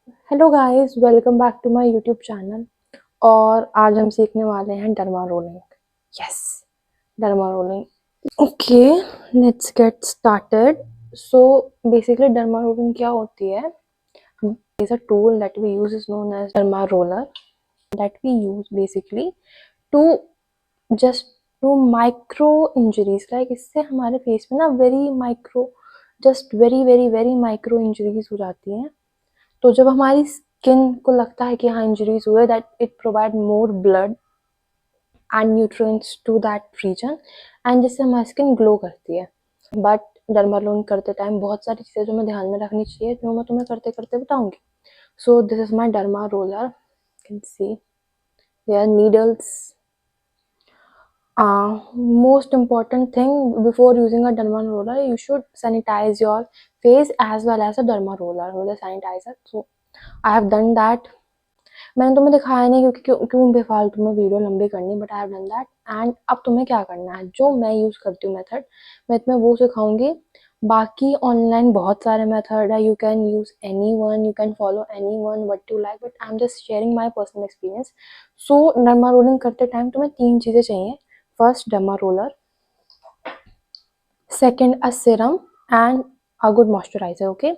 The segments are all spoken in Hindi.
Hello guys, welcome back to my YouTube channel. और आज हम सीखने वाले हैं derma rolling. Yes, derma rolling. Okay, let's get started. So basically derma rolling क्या होती है? Is a tool that we use is known as derma roller, that we use basically to just to micro injuries. Like इससे हमारे फेस में ना very micro, just very very very micro injuries हो जाती हैं। तो जब हमारी स्किन को लगता है कि हाँ इंजरीज हुए, that it provide more blood and nutrients to that region, and जिससे हमारी स्किन ग्लो करती है। बट डर्मालोन करते टाइम बहुत सारी चीज़ें जो मैं ध्यान में रखनी चाहिए, जो मैं तुम्हें करते करते बताऊंगी। So this is my derma roller, can see they are needles. Most important thing before using a derma roller, you should sanitize your face as well as a derma roller with a sanitizer. So I have done that. मैंने तुम्हें दिखाया नहीं क्योंकि क्यों बेफालतू में वीडियो लंबी करनी, but I have done that. And अब तुम्हें क्या करना है, जो मैं यूज़ करती हूँ मेथड, मैं तुम्हें वो सिखाऊंगी। बाकी ऑनलाइन बहुत सारे मेथड है, you can use any one, you can follow any one what you like, but I am just sharing my personal experience. So derma rolling करते टाइम तुम्हें तीन चीज़ें चाहिए। First, derma roller. Second, a serum, and a good moisturizer. Okay,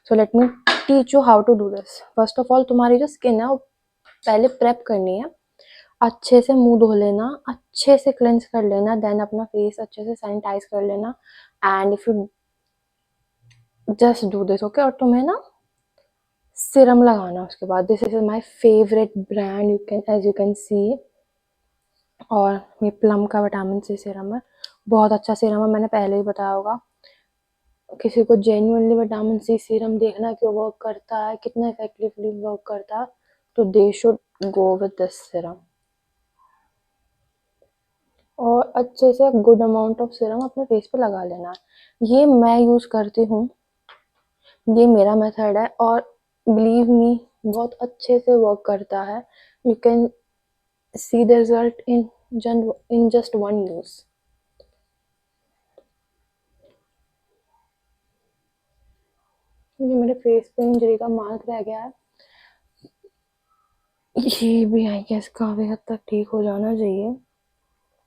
so let me teach you how to do this. First of all, तुम्हारी जो स्किन है वो पहले प्रेप करनी है। अच्छे से मुंह धो लेना, अच्छे से क्लेंस कर लेना, देन अपना फेस अच्छे से सैनिटाइज कर लेना। And if you just do this, okay, और तुम्हें ना सिरम लगाना उसके बाद। This is my favourite brand, you can as you can see. और ये प्लम का विटामिन सी सीरम है, बहुत अच्छा सीरम है, मैंने पहले ही बताया होगा। किसी को जेन्युइनली विटामिन सी सीरम देखना क्यों वर्क करता है, कितना इफेक्टिवली वर्क करता है, तो they should go with this serum. और अच्छे से गुड अमाउंट ऑफ सीरम अपने फेस पे लगा लेना है। ये मैं यूज़ करती हूँ, ये मेरा मेथड है, और बिलीव मी बहुत अच्छे से वर्क करता है। You can see the result in just one use. ये मेरे फेस पे इंजरी का मार्क रह गया है, ये भी आई गेस काफ़ी हद तक ठीक हो जाना चाहिए।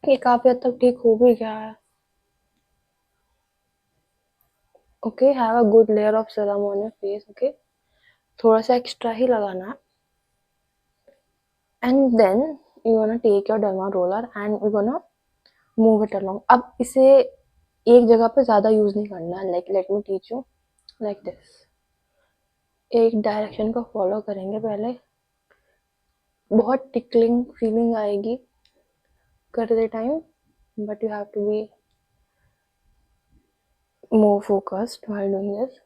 ये काफ़ी हद तक ठीक हो भी गया है। Okay, have a good layer of serum on your face. Okay, थोड़ा सा एक्स्ट्रा ही लगाना है। And then you gonna take your derma roller and you gonna move it along. अब इसे एक जगह पे ज़्यादा यूज़ नहीं करना है। Like let me teach you like this. एक डायरेक्शन को फॉलो करेंगे पहले, बहुत टिकलिंग फीलिंग आएगी करते time, but you have to be more focused while doing this.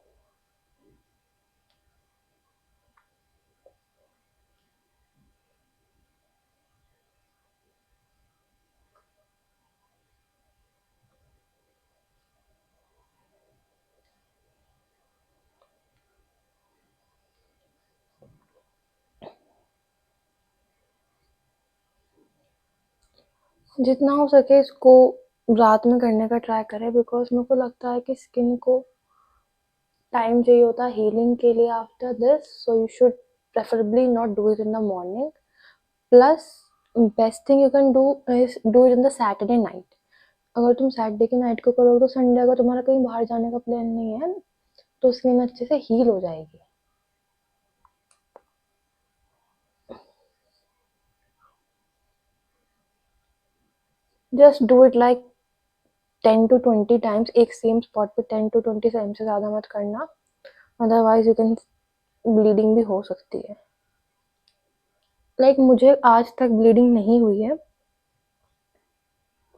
जितना हो सके इसको रात में करने का ट्राई करें, बिकॉज मेरे को लगता है कि स्किन को टाइम चाहिए होता है हीलिंग के लिए after this. So you should preferably not do it in the morning. Plus best thing you can do is do it in the Saturday night. अगर तुम सैटरडे की नाइट को करोगे तो संडे अगर तुम्हारा कहीं बाहर जाने का प्लान नहीं है, तो स्किन अच्छे से हील हो जाएगी। Just do it like 10 to 20 times, एक सेम स्पॉट पे 10 to 20 टाइम्स से ज़्यादा मत करना, अदरवाइज यू कैन ब्लीडिंग भी हो सकती है। लाइक मुझे आज तक ब्लीडिंग नहीं हुई है,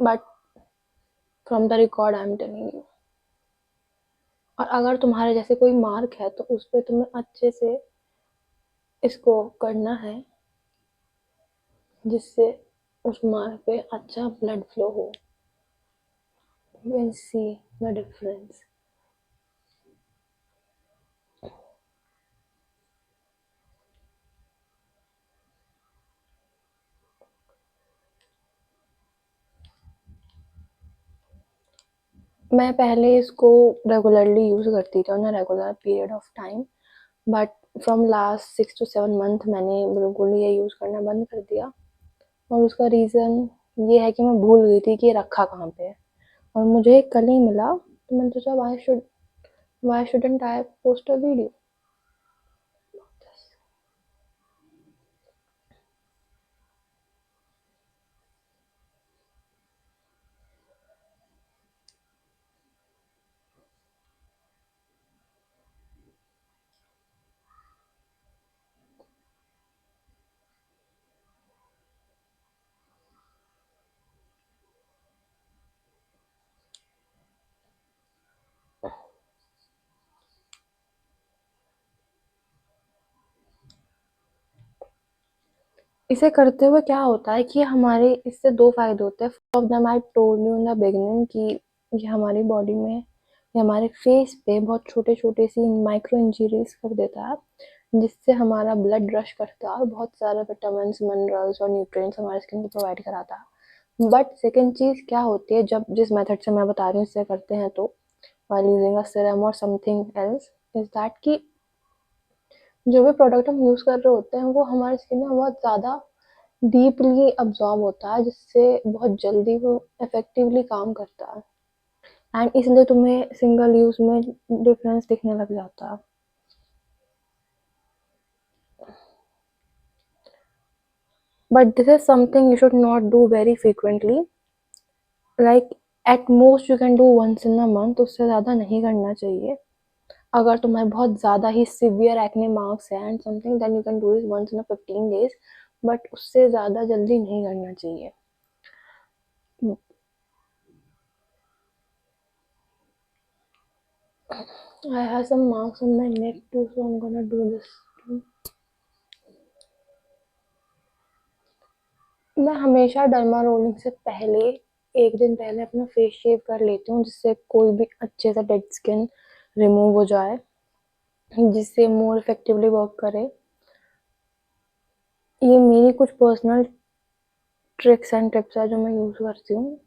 but from the record I am telling you. और अगर तुम्हारे जैसे कोई मार्क है तो उस पर तुम्हें अच्छे से इसको करना है, जिससे उस मार्क पे अच्छा ब्लड फ्लो हो। You can see the difference. मैं पहले इसको रेगुलरली यूज़ करती थी on a regular period of time, but from last 6 to 7 month मैंने बिल्कुल ये यूज़ करना बंद कर दिया, और उसका रीज़न ये है कि मैं भूल गई थी कि ये रखा कहाँ पे है, और मुझे कल ही मिला, तो मैंने सोचा why shouldn't I post a video. इसे करते हुए क्या होता है कि हमारे इससे दो फायदे होते हैं। First of them I told you in the beginning कि ये हमारी बॉडी में, ये हमारे फेस पे बहुत छोटे छोटे सी माइक्रो इंजरीज कर देता है, जिससे हमारा ब्लड रश करता है और बहुत सारे विटामिन मिनरल्स और न्यूट्रिएंट्स हमारे स्किन को प्रोवाइड कराता है। बट सेकेंड चीज़ क्या होती है, जब जिस मेथड से मैं बता रही हूँ इससे करते हैं तो while using a serum or something else, is that कि जो भी प्रोडक्ट हम यूज़ कर रहे होते हैं वो हमारे स्किन में बहुत ज़्यादा डीपली अब्जॉर्ब होता है, जिससे बहुत जल्दी वो इफेक्टिवली काम करता है, एंड इसलिए तुम्हें सिंगल यूज में डिफरेंस दिखने लग जाता है। But this is something you should not do very frequently, like at most you can do once in a month, उससे ज़्यादा नहीं करना चाहिए। अगर तुम्हें बहुत ज़्यादा ही सिवियर एक्ने मार्क्स है and something, then you can do this once in a 15 days, but उससे ज़्यादा जल्दी नहीं करना चाहिए। I have some marks on my neck too, so I'm gonna do this too. मैं हमेशा डर्मा रोलिंग से पहले, एक दिन पहले अपना फेस शेव कर लेती हूँ, जिससे कोई भी अच्छे से डेड स्किन रिमूव हो जाए, जिससे मोर इफेक्टिवली वर्क करे। ये मेरी कुछ पर्सनल ट्रिक्स एंड टिप्स है जो मैं यूज़ करती हूँ।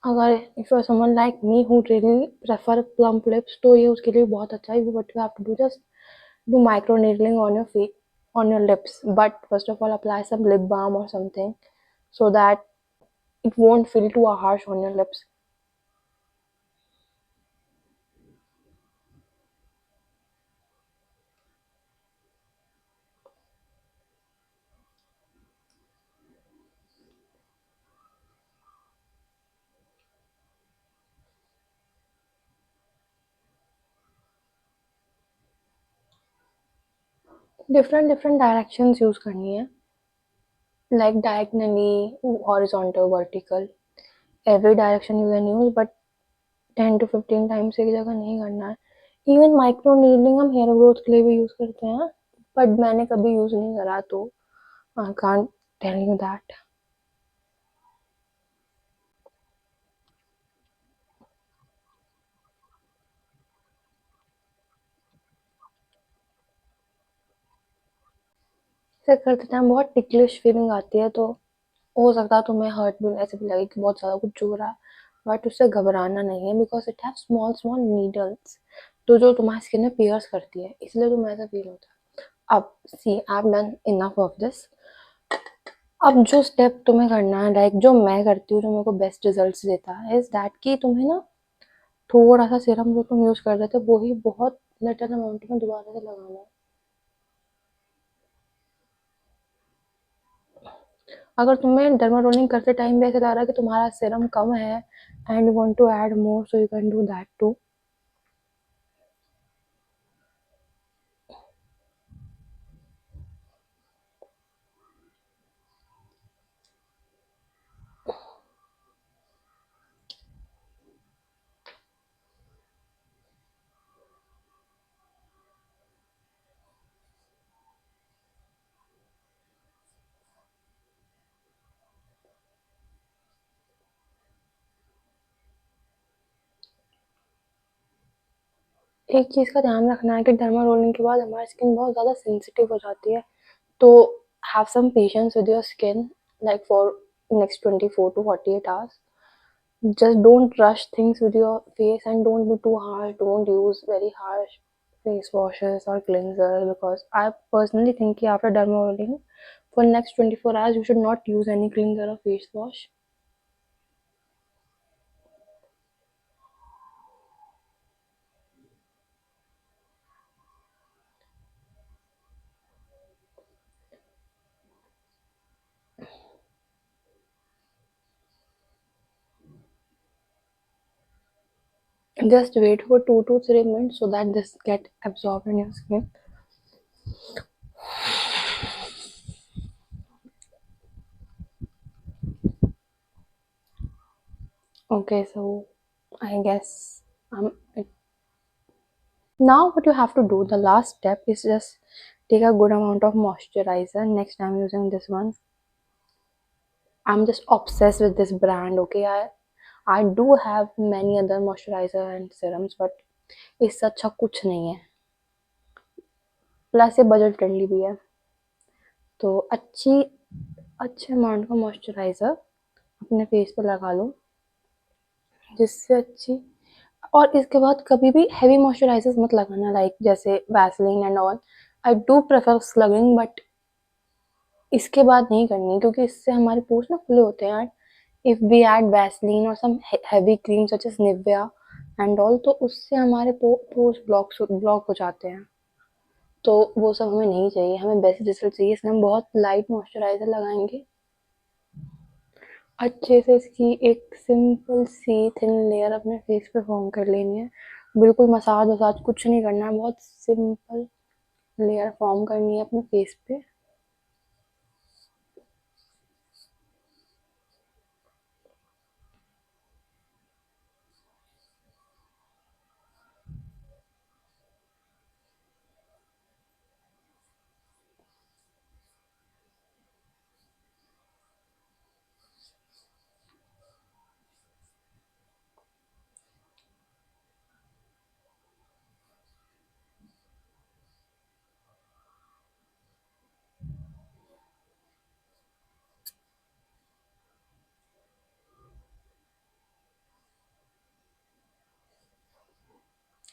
अगर if you are someone like me who really prefer plump lips, तो ये उसके लिए बहुत अच्छा है। What you have to do, just do micro needling on your feet, on your lips, but first of all apply some lip balm or something, so that it won't feel too harsh on your lips. Different directions use करनी है, like diagonally, horizontal, vertical, every direction you can use, but 10 to 15 times एक जगह नहीं करना है। इवन माइक्रो नीडलिंग हम हेयर ग्रोथ के लिए भी यूज करते हैं, बट मैंने कभी यूज नहीं करा, तो I can't tell you that. इसे करते टाइम बहुत टिकलिश फीलिंग आती है, तो हो सकता है तुम्हें हर्ट भी ऐसे भी लगे कि बहुत ज़्यादा कुछ चुभ रहा है, बट उससे घबराना नहीं है, because it have small small needles, तो जो तुम्हारी स्किन में पियर्स करती है, इसलिए तुम्हें ऐसा फील होता है। अब see I have done enough of this. अब जो स्टेप तुम्हें करना है, लाइक जो मैं करती हूँ, जो मेरे को बेस्ट रिजल्ट्स देता है, इज दैट कि तुम्हें ना थोड़ा सा सीरम जो तुम यूज कर देते हो, वो ही बहुत लिटिल अमाउंट में दोबारा से लगाना है। अगर तुम्हें डर्मा रोलिंग करते टाइम भी ऐसा लग रहा है कि तुम्हारा सीरम कम है and you want to add more, so you can do that too. एक चीज़ का ध्यान रखना है कि डर्मा रोलिंग के बाद हमारी स्किन बहुत ज़्यादा सेंसिटिव हो जाती है, तो have some patience with your skin, like for next 24 to 48 hours. Just don't rush things with your face and don't be too harsh. Don't use very harsh face washes or cleansers, because I personally think कि after derma rolling for next 24 hours you should not use any cleanser or face wash. Just wait for 2 to 3 minutes so that this get absorbed in your skin. Okay, so I guess now what you have to do, the last step is just take a good amount of moisturizer. Next time using this one, I'm just obsessed with this brand. Okay, I do have many other moisturizer and serums, but इससे अच्छा कुछ नहीं है, प्लस ये बजट फ्रेंडली भी है। तो अच्छे अमाउंट का मॉइस्चराइज़र अपने फेस पे लगा लो, जिससे अच्छी। और इसके बाद कभी भी हेवी मॉइस्चराइजर्स मत लगाना, लाइक जैसे Vaseline and all. I do prefer स्लगिंग, but इसके बाद नहीं करनी, क्योंकि इससे हमारे पोर्स ना खुले होते हैं। इफ वी ऐड वैसलीन और some heavy cream such as Nivea and all, तो उससे हमारे पोर्स ब्लॉक हो जाते हैं। तो वो सब हमें नहीं चाहिए, हमें बेस्ट रिजल्ट चाहिए। इसमें हम बहुत लाइट मॉइस्चराइजर लगाएंगे, अच्छे से इसकी एक सिंपल सी थिन लेयर अपने फेस पे फॉर्म कर लेनी है। बिल्कुल मसाज वसाज कुछ नहीं करना है, बहुत सिंपल लेयर फॉर्म करनी है अपने फेस पे।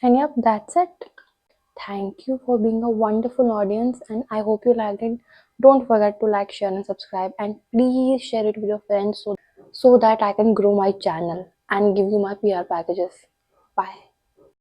And yep, that's it. Thank you for being a wonderful audience, and I hope you liked it. Don't forget to like, share, and subscribe, and please share it with your friends so that I can grow my channel and give you my PR packages. Bye.